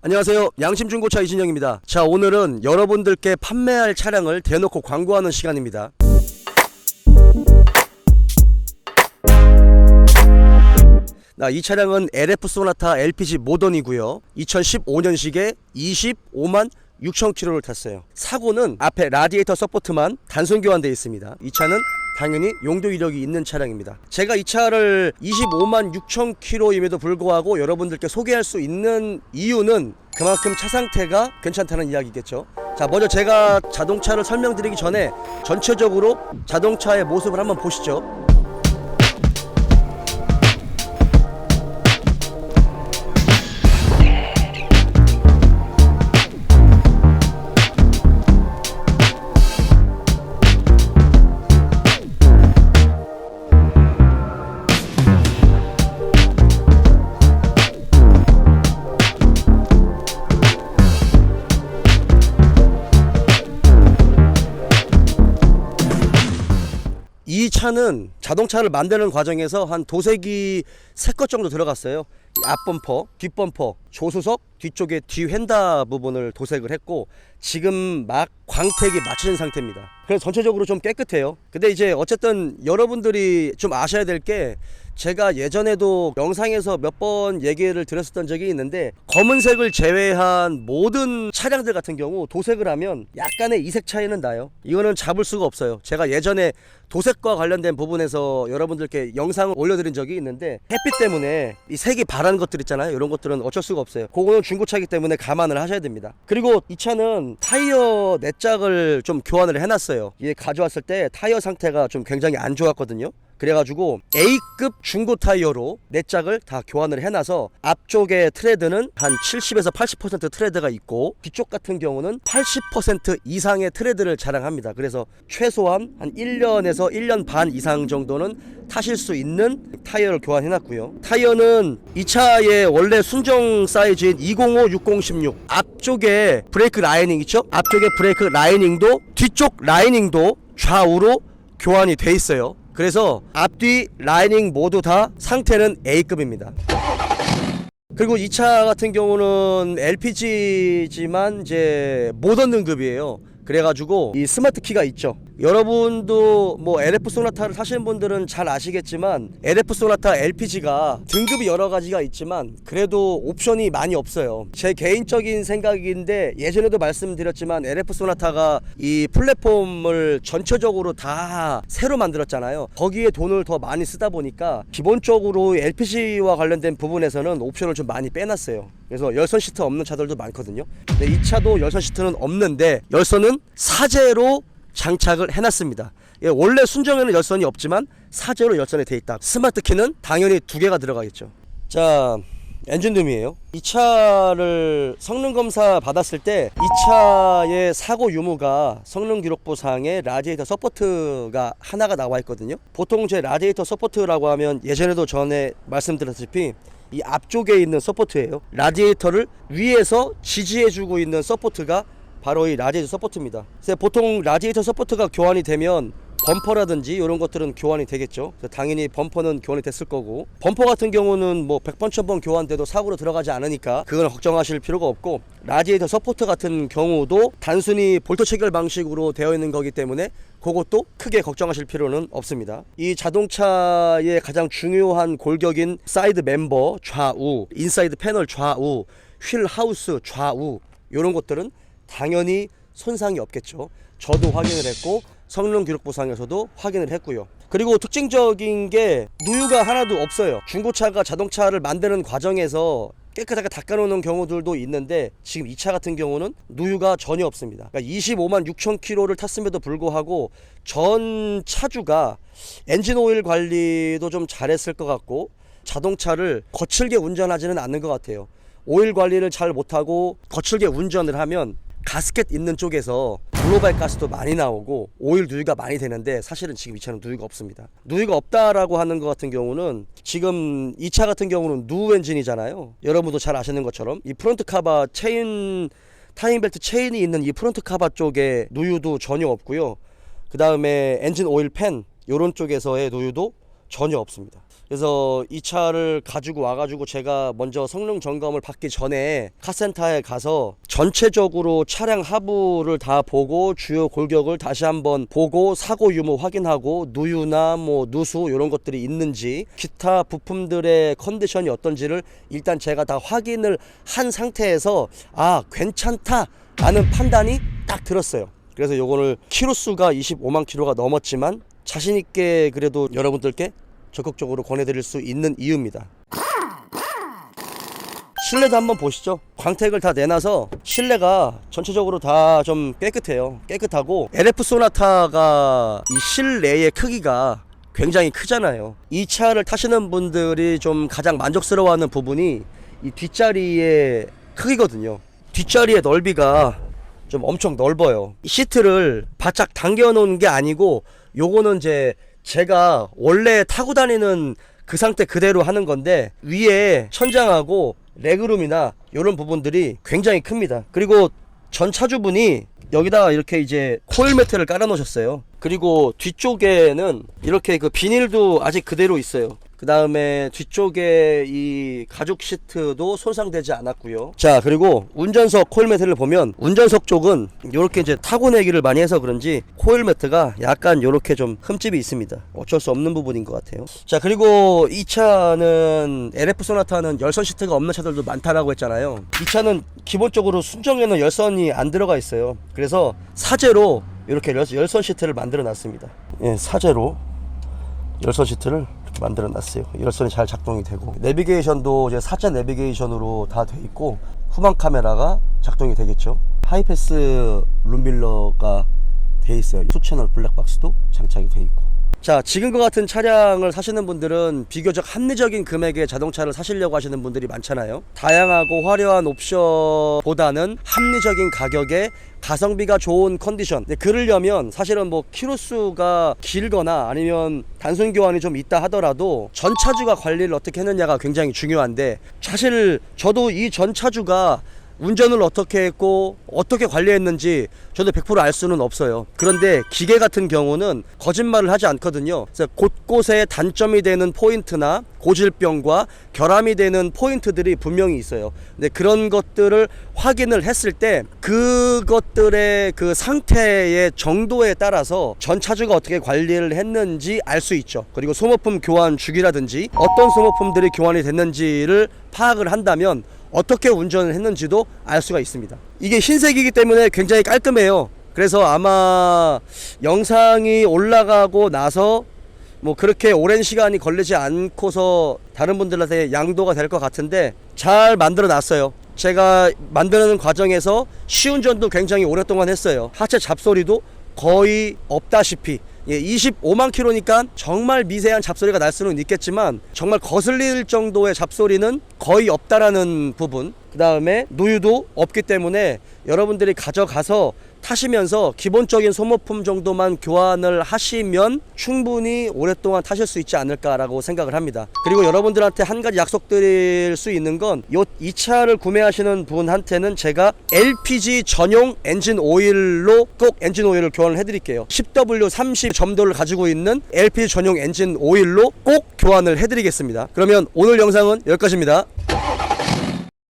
안녕하세요. 양심중고차 이진영입니다. 자, 오늘은 여러분들께 판매할 차량을 대놓고 광고하는 시간입니다. 이 차량은 LF 소나타 LPG 모던이고요. 2015년식에 25만 6,000km를 탔어요. 사고는 앞에 라디에이터 서포트만 단순 교환되어 있습니다. 이 차는 당연히 용도 이력이 있는 차량입니다. 제가 이 차를 25만 6,000km임에도 불구하고 여러분들께 소개할 수 있는 이유는 그만큼 차 상태가 괜찮다는 이야기겠죠. 자, 먼저 제가 자동차를 설명드리기 전에 전체적으로 자동차의 모습을 한번 보시죠. 이 차는 자동차를 만드는 과정에서 한 도색이 3컷 정도 들어갔어요. 앞범퍼, 뒷범퍼, 조수석 뒤쪽에 뒤 휀다 부분을 도색을 했고 지금 막 광택이 맞춰진 상태입니다. 그래서 전체적으로 좀 깨끗해요. 근데 이제 어쨌든 여러분들이 좀 아셔야 될 게 제가 예전에도 영상에서 몇 번 얘기를 드렸었던 적이 있는데 검은색을 제외한 모든 차량들 같은 경우 도색을 하면 약간의 이색 차이는 나요. 이거는 잡을 수가 없어요. 제가 예전에 도색과 관련된 부분에서 여러분들께 영상을 올려드린 적이 있는데 햇빛 때문에 이 색이 바란 것들 있잖아요. 이런 것들은 어쩔 수가 없어요. 그거는 중고차이기 때문에 감안을 하셔야 됩니다. 그리고 이 차는 타이어 내짝을 좀 교환을 해놨어요. 얘 가져왔을 때 타이어 상태가 좀 굉장히 안 좋았거든요. 그래가지고 A급 중고 타이어로 내짝을 다 교환을 해놔서 앞쪽에 트레드는 한 70에서 80% 트레드가 있고 뒤쪽 같은 경우는 80% 이상의 트레드를 자랑합니다. 그래서 최소한 한 1년에서 1년 반 이상 정도는 타실 수 있는 타이어를 교환해놨고요. 타이어는 이 차의 원래 순정 사이즈인 205, 60, 16 앞쪽에 브레이크 라이닝 있죠? 앞쪽에 브레이크 라이닝도 뒤쪽 라이닝도 좌우로 교환이 돼 있어요. 그래서 앞뒤 라이닝 모두 다 상태는 A급입니다. 그리고 이 차 같은 경우는 LPG지만 이제 모던 등급이에요. 그래가지고 이 스마트 키가 있죠. 여러분도 뭐 LF 소나타를 타시는 분들은 잘 아시겠지만 LF 소나타 LPG가 등급이 여러 가지가 있지만 그래도 옵션이 많이 없어요. 제 개인적인 생각인데 예전에도 말씀드렸지만 LF 소나타가 이 플랫폼을 전체적으로 다 새로 만들었잖아요. 거기에 돈을 더 많이 쓰다 보니까 기본적으로 LPG와 관련된 부분에서는 옵션을 좀 많이 빼놨어요. 그래서 열선 시트 없는 차들도 많거든요. 근데 이 차도 열선 시트는 없는데 열선은 사제로 장착을 해놨습니다. 예, 원래 순정에는 열선이 없지만 사제로 열선이 돼 있다. 스마트 키는 당연히 2개가 들어가겠죠. 자, 엔진룸이에요. 이 차를 성능 검사 받았을 때 이 차의 사고 유무가 성능 기록부상에 라디에이터 서포트가 하나가 나와 있거든요. 보통 제 라디에이터 서포트라고 하면 예전에도 전에 말씀드렸다시피 이 앞쪽에 있는 서포트예요. 라디에이터를 위에서 지지해주고 있는 서포트가 바로 이 라디에이터 서포트입니다. 그래서 보통 라디에이터 서포트가 교환이 되면 범퍼라든지 이런 것들은 교환이 되겠죠. 당연히 범퍼는 교환이 됐을 거고 범퍼 같은 경우는 뭐 100번 1000번 교환돼도 사고로 들어가지 않으니까 그건 걱정하실 필요가 없고 라디에이터 서포트 같은 경우도 단순히 볼트 체결 방식으로 되어 있는 거기 때문에 그것도 크게 걱정하실 필요는 없습니다. 이 자동차의 가장 중요한 골격인 사이드 멤버 좌우, 인사이드 패널 좌우, 휠 하우스 좌우 이런 것들은 당연히 손상이 없겠죠. 저도 확인을 했고 성능 기록부상에서도 확인을 했고요. 그리고 특징적인 게 누유가 하나도 없어요. 중고차가 자동차를 만드는 과정에서 깨끗하게 닦아놓는 경우들도 있는데 지금 이 차 같은 경우는 누유가 전혀 없습니다. 그러니까 25만 6,000km를 탔음에도 불구하고 전 차주가 엔진 오일 관리도 좀 잘했을 것 같고 자동차를 거칠게 운전하지는 않는 것 같아요. 오일 관리를 잘 못하고 거칠게 운전을 하면 가스켓 있는 쪽에서 글로벌 가스도 많이 나오고 오일 누유가 많이 되는데 사실은 지금 이 차는 누유가 없습니다. 누유가 없다라고 하는 것 같은 경우는 지금 이 차 같은 경우는 누 엔진이잖아요. 여러분도 잘 아시는 것처럼 이 프론트 카바 체인 타임벨트 체인이 있는 이 프론트 카바 쪽에 누유도 전혀 없고요. 그 다음에 엔진 오일 팬 요런 쪽에서의 누유도 전혀 없습니다. 그래서 이 차를 가지고 와가지고 제가 먼저 성능 점검을 받기 전에 카센터에 가서 전체적으로 차량 하부를 다 보고 주요 골격을 다시 한번 보고 사고 유무 확인하고 누유나 뭐 누수 이런 것들이 있는지 기타 부품들의 컨디션이 어떤지를 일단 제가 다 확인을 한 상태에서 아 괜찮다 라는 판단이 딱 들었어요. 그래서 요거를 키로수가 25만 킬로가 넘었지만 자신있게 그래도 여러분들께 적극적으로 권해드릴 수 있는 이유입니다. 실내도 한번 보시죠. 광택을 다 내놔서 실내가 전체적으로 다 좀 깨끗해요. 깨끗하고 LF 소나타가 이 실내의 크기가 굉장히 크잖아요. 이 차를 타시는 분들이 좀 가장 만족스러워하는 부분이 이 뒷자리의 크기거든요. 뒷자리의 넓이가 좀 엄청 넓어요. 이 시트를 바짝 당겨 놓은 게 아니고 요거는 이제 제가 원래 타고 다니는 그 상태 그대로 하는 건데 위에 천장하고 레그룸이나 이런 부분들이 굉장히 큽니다. 그리고 전 차주분이 여기다가 이렇게 이제 코일 매트를 깔아 놓으셨어요. 그리고 뒤쪽에는 이렇게 그 비닐도 아직 그대로 있어요. 그 다음에 뒤쪽에 이 가죽 시트도 손상되지 않았고요. 자, 그리고 운전석 코일 매트를 보면 운전석 쪽은 이렇게 이제 타고 내기를 많이 해서 그런지 코일 매트가 약간 이렇게 좀 흠집이 있습니다. 어쩔 수 없는 부분인 것 같아요. 자, 그리고 이 차는 LF 소나타는 열선 시트가 없는 차들도 많다라고 했잖아요. 이 차는 기본적으로 순정에는 열선이 안 들어가 있어요. 그래서 사제로 이렇게 열선 시트를 만들어 놨습니다. 예, 사제로 열선 시트를 만들어 놨어요. 열선이 잘 작동이 되고 내비게이션도 이제 사제 내비게이션으로 다 돼 있고 후방 카메라가 작동이 되겠죠. 하이패스 룸밀러가 돼 있어요. 수채널 블랙박스도 장착이 돼 있고. 자, 지금과 같은 차량을 사시는 분들은 비교적 합리적인 금액의 자동차를 사시려고 하시는 분들이 많잖아요. 다양하고 화려한 옵션보다는 합리적인 가격에 가성비가 좋은 컨디션. 그러려면 사실은 뭐 키로수가 길거나 아니면 단순 교환이 좀 있다 하더라도 전 차주가 관리를 어떻게 했느냐가 굉장히 중요한데 사실 저도 이 전 차주가 운전을 어떻게 했고 어떻게 관리했는지 저도 100% 알 수는 없어요. 그런데 기계 같은 경우는 거짓말을 하지 않거든요. 그래서 곳곳에 단점이 되는 포인트나 고질병과 결함이 되는 포인트들이 분명히 있어요. 근데 그런 것들을 확인을 했을 때 그것들의 그 상태의 정도에 따라서 전 차주가 어떻게 관리를 했는지 알 수 있죠. 그리고 소모품 교환 주기라든지 어떤 소모품들이 교환이 됐는지를 파악을 한다면 어떻게 운전을 했는지도 알 수가 있습니다. 이게 흰색이기 때문에 굉장히 깔끔해요. 그래서 아마 영상이 올라가고 나서 뭐 그렇게 오랜 시간이 걸리지 않고서 다른 분들한테 양도가 될 것 같은데 잘 만들어 놨어요. 제가 만드는 과정에서 시운전도 굉장히 오랫동안 했어요. 하체 잡소리도 거의 없다시피 25만 킬로니까 정말 미세한 잡소리가 날 수는 있겠지만 정말 거슬릴 정도의 잡소리는 거의 없다라는 부분, 그 다음에 누유도 없기 때문에 여러분들이 가져가서 타시면서 기본적인 소모품 정도만 교환을 하시면 충분히 오랫동안 타실 수 있지 않을까라고 생각을 합니다. 그리고 여러분들한테 한 가지 약속드릴 수 있는 건 이 차를 구매하시는 분한테는 제가 LPG 전용 엔진 오일로 꼭 엔진 오일을 교환을 해드릴게요. 10W30 점도를 가지고 있는 LPG 전용 엔진 오일로 꼭 교환을 해드리겠습니다. 그러면 오늘 영상은 여기까지입니다.